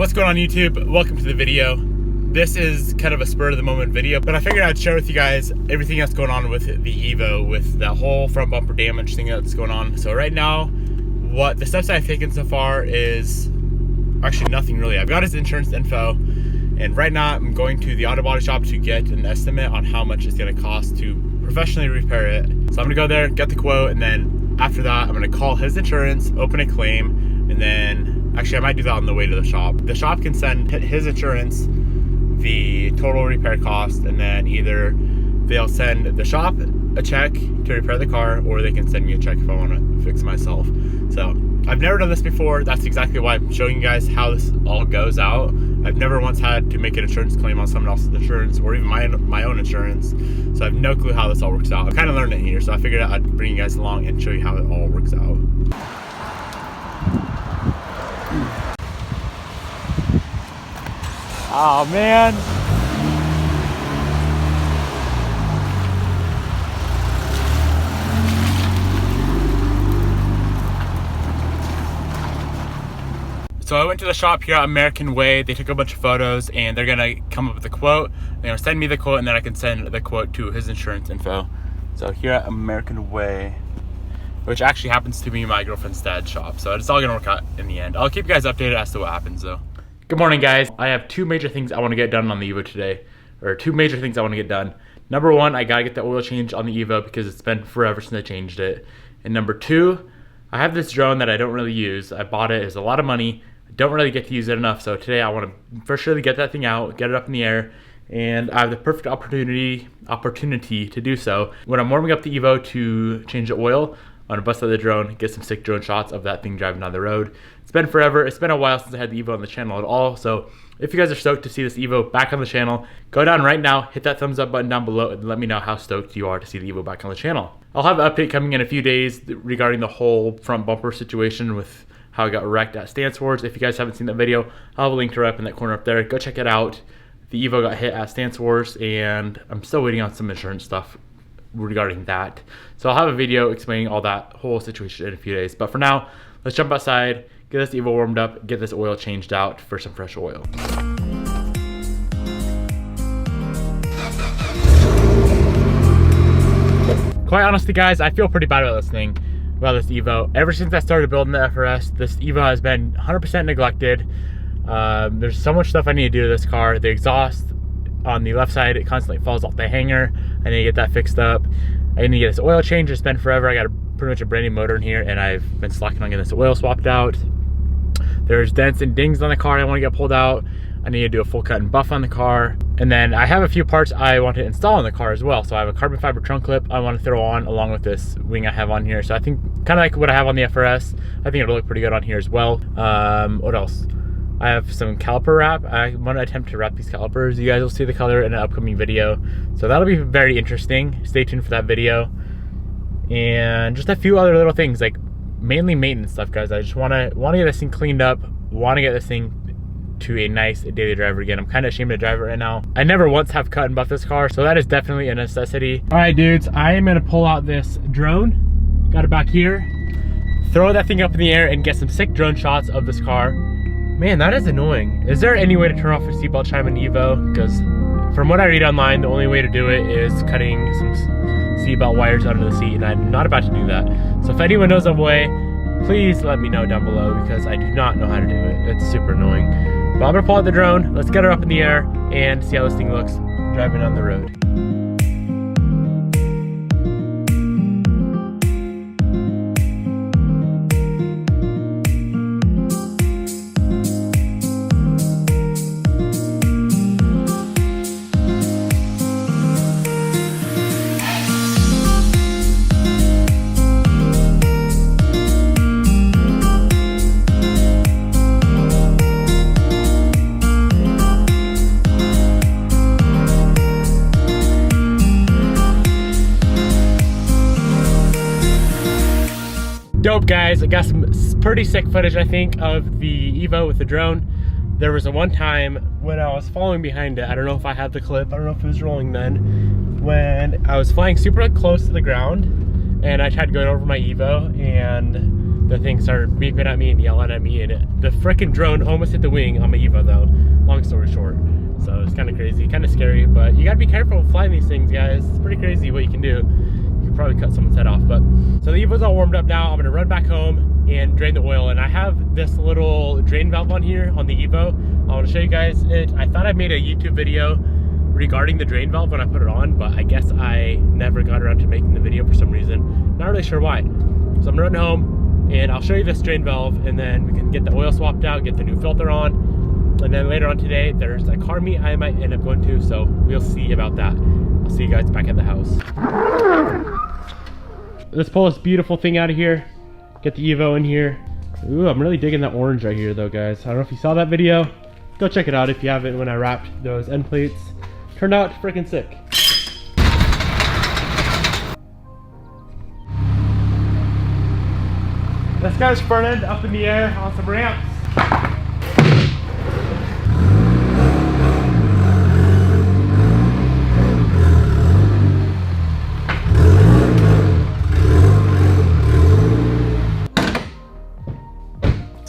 What's going on YouTube? Welcome to the video. This is kind of a spur of the moment video, but I figured I'd share with you guys everything that's going on with the Evo, with that whole front bumper damage thing that's going on. So right now, what the steps I've taken so far is actually nothing really. I've got his insurance info, and right now I'm going to the auto body shop to get an estimate on how much it's gonna cost to professionally repair it. So I'm gonna go there, get the quote, and then after that, I'm gonna call his insurance, open a claim, and then actually I might do that on the way to the shop. The shop can send his insurance the total repair cost, and then either they'll send the shop a check to repair the car, or they can send me a check if I want to fix it myself. So I've never done this before. That's exactly why I'm showing you guys how this all goes out. I've never once had to make an insurance claim on someone else's insurance or even my own insurance, so I have no clue how this all works out. I'm kind of learning it here, so I figured I'd bring you guys along and show you how it all works out. Oh man. So I went to the shop here at American Way. They took a bunch of photos and they're gonna come up with a quote. They're gonna send me the quote, and then I can send the quote to his insurance info. So here at American Way, which actually happens to be my girlfriend's dad's shop. So it's all gonna work out in the end. I'll keep you guys updated as to what happens though. Good morning, guys. I have two major things I want to get done on the Evo today, or two major things I want to get done. Number one, I gotta get the oil change on the Evo because it's been forever since I changed it. And number two, I have this drone that I don't really use. I bought it, it's a lot of money. I don't really get to use it enough. So today I want to for sure get that thing out, get it up in the air, and I have the perfect opportunity to do so. When I'm warming up the Evo to change the oil, I'm gonna bust out the drone, get some sick drone shots of that thing driving down the road. It's been forever. It's been a while since I had the Evo on the channel at all. So if you guys are stoked to see this Evo back on the channel, go down right now, hit that thumbs up button down below, and let me know how stoked you are to see the Evo back on the channel. I'll have an update coming in a few days regarding the whole front bumper situation with how I got wrecked at Stance Wars. If you guys haven't seen that video, I'll have a link to it up in that corner up there. Go check it out. The Evo got hit at Stance Wars, and I'm still waiting on some insurance stuff regarding that. So I'll have a video explaining all that whole situation in a few days. But for now, let's jump outside, get this Evo warmed up, get this oil changed out for some fresh oil. Quite honestly, guys, I feel pretty bad about this thing, about this Evo. Ever since I started building the FRS, this Evo has been 100% neglected. There's so much stuff I need to do to this car. The exhaust on the left side, it constantly falls off the hanger. I need to get that fixed up. I need to get this oil change. It's been forever. I got pretty much a brand new motor in here, and I've been slacking on getting this oil swapped out. There's dents and dings on the car I want to get pulled out. I need to do a full cut and buff on the car. And then I have a few parts I want to install on the car as well. So I have a carbon fiber trunk clip I want to throw on along with this wing I have on here. So I think kind of like what I have on the FRS, I think it'll look pretty good on here as well. What else? I have some caliper wrap. I want to attempt to wrap these calipers. You guys will see the color in an upcoming video. So that'll be very interesting. Stay tuned for that video. And just a few other little things, like mainly maintenance stuff, guys. I just want to get this thing cleaned up, want to get this thing to a nice daily driver again. I'm kind of ashamed to drive it right now. I never once have cut and buffed this car, so that is definitely a necessity. All right, dudes, I am gonna pull out this drone. Got it back here. Throw that thing up in the air and get some sick drone shots of this car. Man, that is annoying. Is there any way to turn off a seatbelt chime in Evo? Because from what I read online, the only way to do it is cutting some seatbelt wires under the seat, and I'm not about to do that. So if anyone knows of a way, please let me know down below, because I do not know how to do it. It's super annoying. But I'm gonna pull out the drone, let's get her up in the air and see how this thing looks driving on the road. Dope, guys. I got some pretty sick footage, I think, of the Evo with the drone. There was a one time when I was following behind it. I don't know if I had the clip. I don't know if it was rolling then. When I was flying super close to the ground and I tried going over my Evo, and the thing started beeping at me and yelling at me, and the freaking drone almost hit the wing on my Evo though, long story short. So it's kind of crazy, kind of scary, but you gotta be careful flying these things, guys. It's pretty crazy what you can do. You could probably cut someone's head off. But so the Evo's all warmed up now. I'm gonna run back home and drain the oil, and I have this little drain valve on here on the Evo. I want to show you guys it. I thought I made a YouTube video regarding the drain valve when I put it on, but I guess I never got around to making the video for some reason. Not really sure why. So I'm gonna run home and I'll show you this drain valve, and then we can get the oil swapped out, get the new filter on. And then later on today, there's a car meet I might end up going to, so we'll see about that. I'll see you guys back at the house. Let's pull this beautiful thing out of here. Get the Evo in here. Ooh, I'm really digging that orange right here though, guys. I don't know if you saw that video. Go check it out if you haven't, when I wrapped those end plates. Turned out freaking sick. This guy's front end up in the air on some ramps.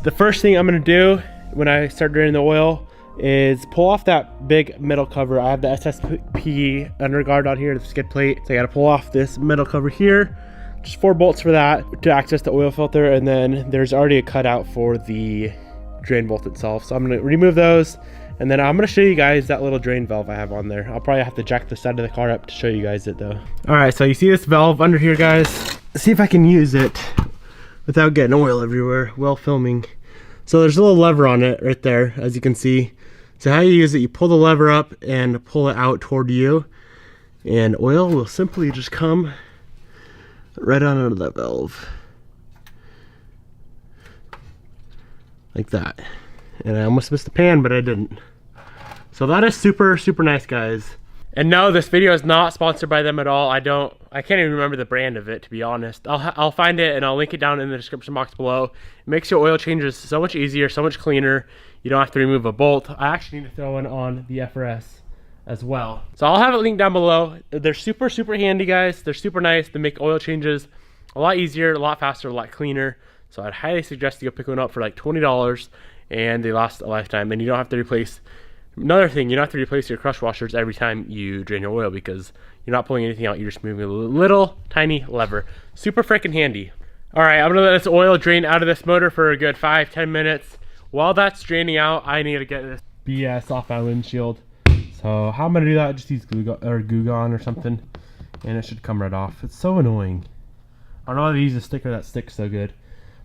The first thing I'm gonna do when I start draining the oil is pull off that big metal cover. I have the SSP underguard on here, the skid plate. So I gotta pull off this metal cover here. Just 4 bolts for that to access the oil filter, and then there's already a cutout for the drain bolt itself. So I'm gonna remove those, and then I'm gonna show you guys that little drain valve I have on there. I'll probably have to jack the side of the car up to show you guys it though. All right, so you see this valve under here, guys. Let's see if I can use it without getting oil everywhere while filming. So there's a little lever on it right there, as you can see. So how you use it, you pull the lever up and pull it out toward you, and oil will simply just come right on out of that valve. Like that. And I almost missed the pan, but I didn't. So that is super, super nice, guys. And no, this video is not sponsored by them at all. I can't even remember the brand of it, to be honest. I'll find it and I'll link it down in the description box below. It makes your oil changes so much easier, so much cleaner. You don't have to remove a bolt. I actually need to throw one on the FRS as well. So I'll have it linked down below. They're super, super handy, guys. They're super nice. They make oil changes a lot easier, a lot faster, a lot cleaner. So I'd highly suggest you go pick one up for like $20, and they last a lifetime. And you don't have to replace. Another thing, you don't have to replace your crush washers every time you drain your oil, because you're not pulling anything out, you're just moving a little tiny lever. Super freaking handy. All right, I'm gonna let this oil drain out of this motor for a good 5-10 minutes. While that's draining out, I need to get this BS off my windshield. So how I'm gonna do that, just use Goo Gone or something, and it should come right off. It's so annoying. I don't know how to use a sticker that sticks so good.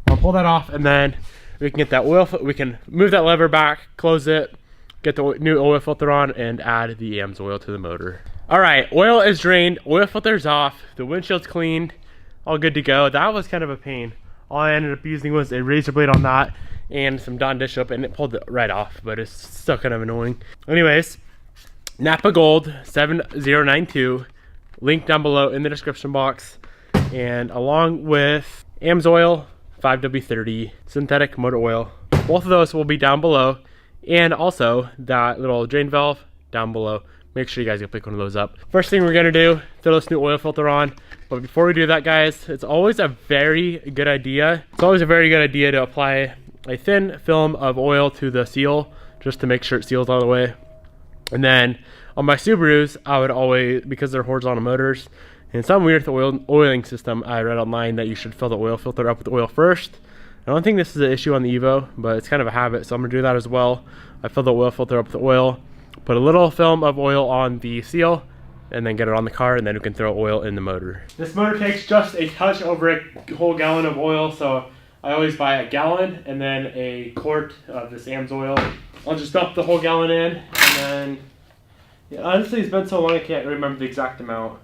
I'll pull that off, and then we can get that oil, we can move that lever back, close it, get the new oil filter on, and add the AMS oil to the motor. All right, oil is drained, oil filter's off, the windshield's cleaned, all good to go. That was kind of a pain. All I ended up using was a razor blade on that and some Dawn dish soap, and it pulled it right off, but it's still kind of annoying. Anyways, Napa Gold 7092, link down below in the description box, and along with AMS oil 5W30 synthetic motor oil. Both of those will be down below. And also that little drain valve down below. Make sure you guys go pick one of those up. First thing we're gonna do, throw this new oil filter on. But before we do that, guys, it's always a very good idea. It's always a very good idea to apply a thin film of oil to the seal, just to make sure it seals all the way. And then on my Subarus, I would always, because they're horizontal motors, and some weird oiling system, I read online that you should fill the oil filter up with oil first. I don't think this is an issue on the Evo, but it's kind of a habit, so I'm gonna do that as well. I fill the oil filter up with oil, put a little film of oil on the seal, and then get it on the car, and then we can throw oil in the motor. This motor takes just a touch over a whole gallon of oil, so I always buy a gallon and then a quart of this AMS oil. I'll just dump the whole gallon in, and then, yeah, honestly, it's been so long I can't remember the exact amount,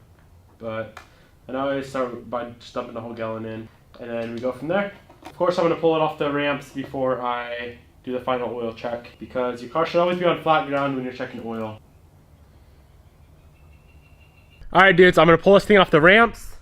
but I always start by just dumping the whole gallon in, and then we go from there. Of course, I'm going to pull it off the ramps before I do the final oil check, because your car should always be on flat ground when you're checking oil. Alright, dudes, I'm going to pull this thing off the ramps.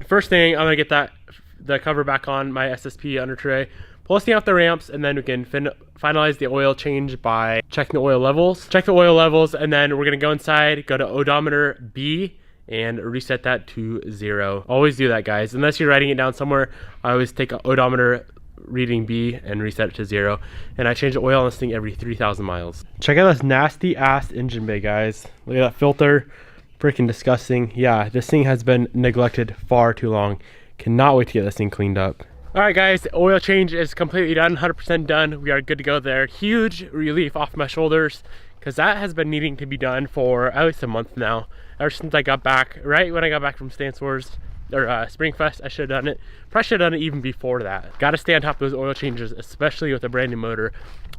First thing, I'm going to get the cover back on my SSP under tray. Pull this thing off the ramps, and then we can finalize the oil change by checking the oil levels. Check the oil levels, and then we're going to go inside, go to odometer B, and reset that to 0. Always do that, guys. Unless you're writing it down somewhere, I always take an odometer reading B and reset it to 0. And I change the oil on this thing every 3,000 miles. Check out this nasty ass engine bay, guys. Look at that filter. Freaking disgusting. Yeah, this thing has been neglected far too long. Cannot wait to get this thing cleaned up. All right, guys, the oil change is completely done, 100% done. We are good to go there. Huge relief off my shoulders, because that has been needing to be done for at least a month now. Ever since I got back, right when I got back from Stance Wars, or Springfest, I should have done it. Probably should have done it even before that. Got to stay on top of those oil changes, especially with a brand new motor.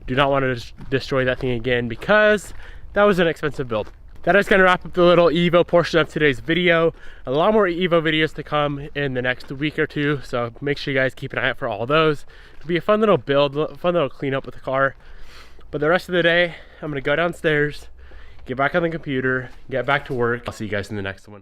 Do not want to destroy that thing again, because that was an expensive build. That is going to wrap up the little Evo portion of today's video. A lot more Evo videos to come in the next week or two, so make sure you guys keep an eye out for all those. It'll be a fun little build, fun little cleanup with the car. But the rest of the day, I'm going to go downstairs, get back on the computer, get back to work. I'll see you guys in the next one.